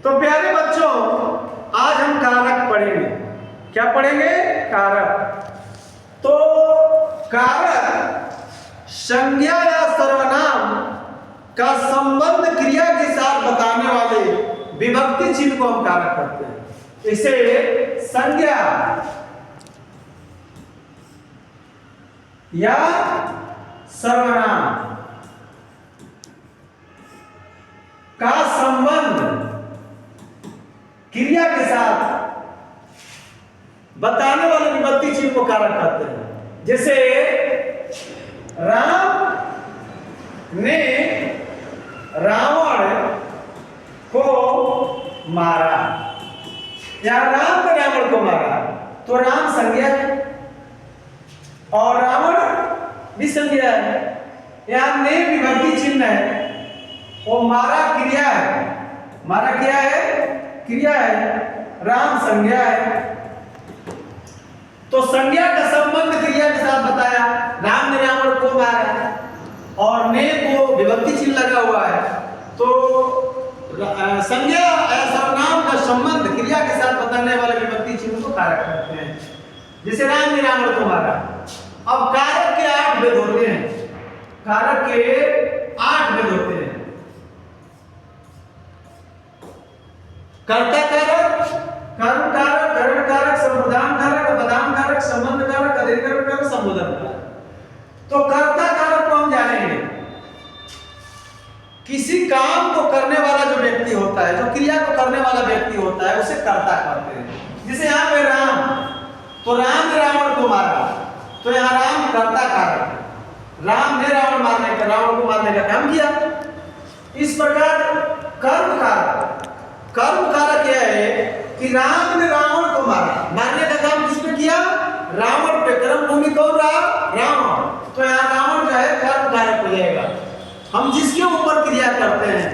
तो प्यारे बच्चों, आज हम कारक पढ़ेंगे। क्या पढ़ेंगे? कारक। तो कारक संज्ञा या सर्वनाम का संबंध क्रिया के साथ बताने वाले विभक्ति चिन्ह को हम कारक कहते हैं। इसे संज्ञा या सर्वनाम का संबंध क्रिया के साथ बताने वाले विभक्ति चिन्ह को कारक कहते हैं। जैसे राम ने रावण को मारा या राम ने रावण को मारा, तो राम संज्ञा है और रावण भी संज्ञा है। यहां ने विभक्ति चिन्ह है, वो मारा क्रिया है। मारा क्या है? क्रिया है। राम संज्ञा है। तो संज्ञा का संबंध क्रिया के साथ बताया। राम ने रावण को मारा और ने को विभक्ति चिन्ह लगा हुआ है, तो संज्ञा या सर्वनाम का संबंध क्रिया के साथ बताने वाले विभक्ति चिन्ह को कारक कहते हैं। जैसे राम ने रावण को मारा। अब कारक के 8 भेद होते हैं। कारक के 8 भेद होते हैं। कर्ता कारक, कर्म कारक, करण कारक, संप्रदान कारक, अपदान कारक, संबंध कारक, अधिकरण कारक, संबोधन कारक। तो कर्ता कारक को हम जानेंगे। किसी काम को करने वाला जो व्यक्ति होता है, जो क्रिया को करने वाला व्यक्ति होता है, उसे कर्ता कहते हैं। जैसे यहाँ पे राम, तो राम ने रावण को मारा, तो यहाँ राम कर्ता कारक है। राम ने रावण को मारने का काम किया। इस प्रकार कर्म कारक, कर्म कारक यह है कि राम ने रावण को मारा, मारने का काम किसने किया? रावण पे। कर्म भूमि कौन रहा? रावण। तो यहाँ रावण जो है कर्म कारक हो जाएगा। हम जिसके ऊपर क्रिया करते हैं,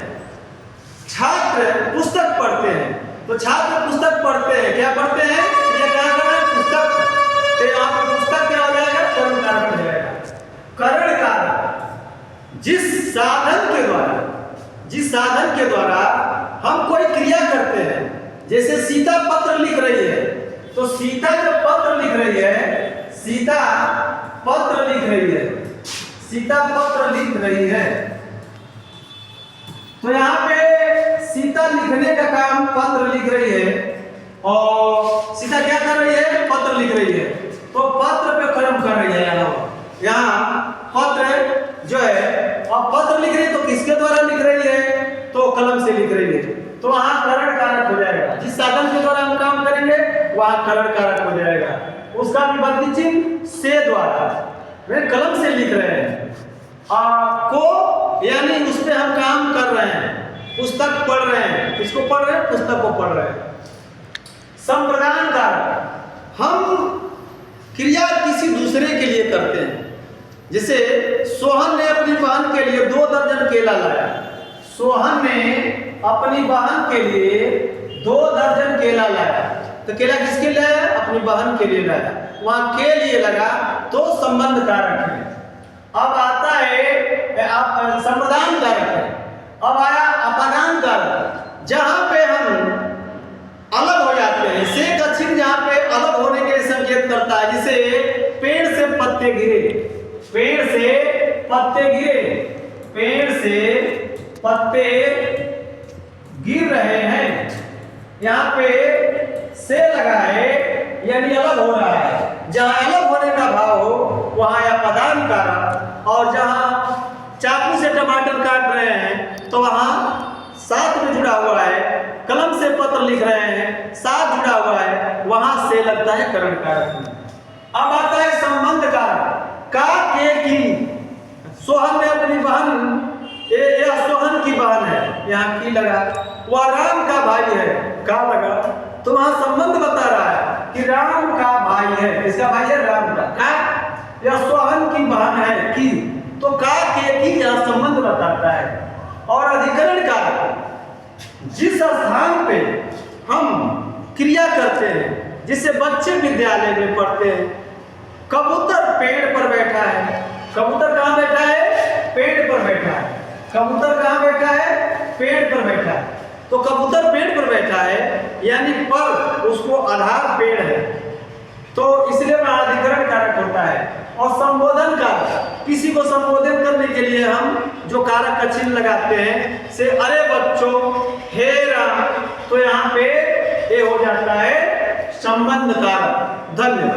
छात्र पुस्तक पढ़ते हैं, तो छात्र पुस्तक पढ़ते हैं। क्या पढ़ते हैं? क्रिया क्या कर रहे हैं? पुस्तक। तो यहाँ पर पुस्तक क्या हो जाएगा? कर्म कारक हो जाएगा। करण कारक जिस साधन के द्वारा हम कोई क्रिया करते हैं। जैसे सीता पत्र लिख रही है, तो सीता जब पत्र लिख रही है, सीता पत्र लिख रही है, सीता पत्र लिख रही है, तो यहाँ पे सीता लिखने का काम, पत्र लिख रही है, और सीता क्या कर रही है? पत्र लिख रही है। तो पत्र पे कर्म कर रही है। यहाँ पत्र जो है, और पत्र लिख रही है, तो किसके द्वारा लिख रही है? तो कलम से लिख रही है। तो वहां करण कारक हो जाएगा। जिस साधन के द्वारा हम काम करेंगे वहां करण कारक हो जाएगा। उसका विभक्ति चिन्ह से द्वारा, वे कलम से लिख रहे हैं। को यानी उस पे हम काम कर रहे हैं, पुस्तक पढ़ रहे हैं। किसको पढ़ रहे हैं? पुस्तक को पढ़ रहे हैं। संप्रदान कारक, हम क्रिया किसी दूसरे के लिए करते हैं। जैसे सोहन ने अपनी बहन के लिए 2 दर्जन केला लाया। सोहन ने अपनी बहन के लिए 2 दर्जन केला लाया। तो केला किसके लिए लाया? अपनी बहन के लिए लाया। वहां के लिए लगा तो संबंध कारक है। अब आता है आप संप्रदान कारक है। अब आया अपदान कारक, जहां पे हम अलग हो जाते हैं। से का चिन्ह जहां पे अलग होने के लिए संकेत करता है। जैसे पेड़ से पत्ते गिरे, पेड़ से पत्ते गिरे, पेड़ से पत्ते गिर रहे हैं। यहाँ पे से लगा है, यानी अलग हो रहा है। जहां अलग होने का भाव हो वहां अपदान कारक, और जहां चाकू से टमाटर काट रहे हैं तो वहां साथ में जुड़ा हुआ है। कलम से पत्र लिख रहे हैं, साथ जुड़ा हुआ है, वहां से लगता है करण कारक। अब आता है संबंध कारक। का के की, सोहन ने अपनी बहन, यह सोहन की बहन है, यहाँ की लगा। वह राम का भाई है, का लगा। तो वहां संबंध बता रहा है कि राम का भाई है। किसका भाई है? राम का। यह सोहन की बहन है, की। तो का के की यह संबंध बताता है। और अधिकरण कारक, जिस स्थान पे हम क्रिया करते हैं, जिसे बच्चे विद्यालय में पढ़ते हैं। कबूतर पेड़ पर बैठा है। कबूतर कहाँ बैठा है? पेड़ पर बैठा है। कबूतर कहाँ बैठा है? पेड़ पर बैठा है। तो कबूतर पेड़ पर यानी पर उसको आधार पेड़ है, तो इसलिए वहां अधिकरण कारक होता है। और संबोधन कारक, किसी को संबोधन करने के लिए हम जो कारक का चिन्ह लगाते हैं, से अरे बच्चों, हे राम, तो यहाँ पे ये हो जाता है संबंध कारक। धन्यवाद।